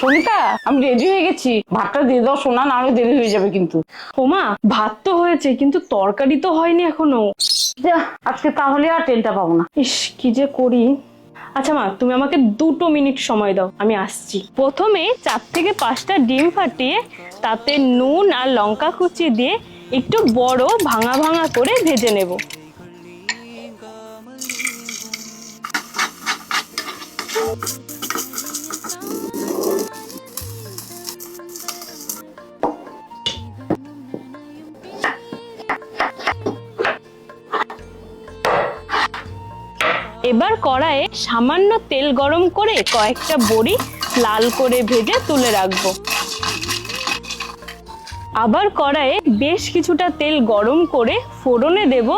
সনিতা, আমি রেডি হয়ে গেছি, ভাতটা দিয়ে দাও সোনা, না হলে দেরি হয়ে যাবে কিন্তু। ওমা, ভাত তো হয়েছে কিন্তু তরকারি তো হয়নি এখনো। যা, আজকে তাহলে আর ট্রেনটা পাবো না। ইস, কি যে করি। আচ্ছা মা, তুমি আমাকে 2 মিনিট সময় দাও, আমি আসছি। প্রথমে 4 থেকে 5টা ডিম ফাটিয়ে তাতে নুন আর লঙ্কা কুচি দিয়ে একটু বড় ভাঙা ভাঙা করে ভেজে নেব। এবার কড়াইয়ে সামান্য তেল গরম করে কয়েকটা বড়ি লাল করে ভেজে তুলে রাখবো। আবার কড়াইয়ে বেশ কিছুটা তেল গরম করে ফোড়নে দেব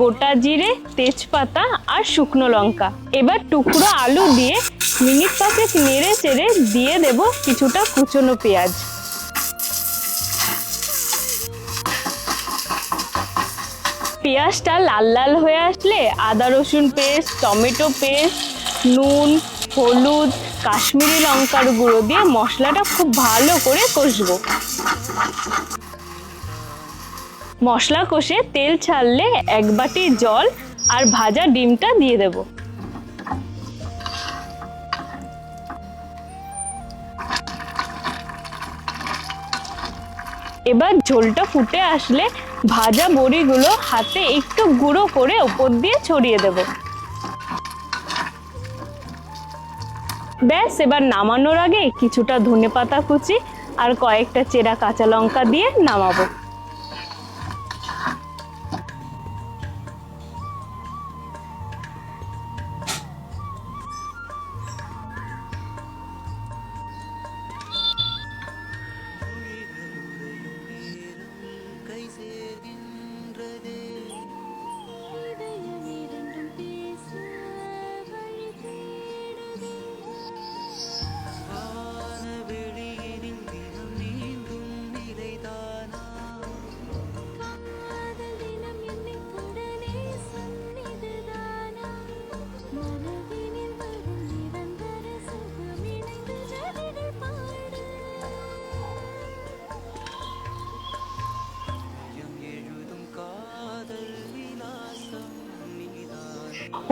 গোটা জিরে, তেজপাতা আর শুকনো লঙ্কা। এবার টুকরো আলু দিয়ে মিনিট 5 নেড়ে চেড়ে দিয়ে দেব কিছুটা কুচনো পেঁয়াজ। পেঁয়াজটা লাল লাল হয়ে আসলে আদা রসুন পেস্ট, টমেটো পেস্ট, নুন, হলুদ, কাশ্মীরি লঙ্কার গুঁড়ো দিয়ে মশলাটা খুব ভালো করে কষবো। মশলা কষে তেল ছাড়লে 1 বাটি জল আর ভাজা ডিমটা দিয়ে দেব। এবার ঝোলটা ফুটে আসলে ভাজা বড়িগুলো হাতে একটু গুঁড়ো করে উপর দিয়ে ছড়িয়ে দেব। ব্যাস, এবার নামানোর আগে কিছুটা ধনেপাতা কুচি আর কয়েকটা চেরা কাঁচা লঙ্কা দিয়ে নামাবো।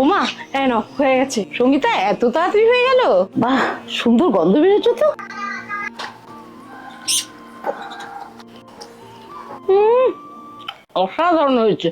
ওমা, হয়ে গেছে। সঙ্গীতা, এত তাড়াতাড়ি হয়ে গেল? বাহ, সুন্দর গন্ধ বেরোচ্ছে তো। অসাধারণ হয়েছে।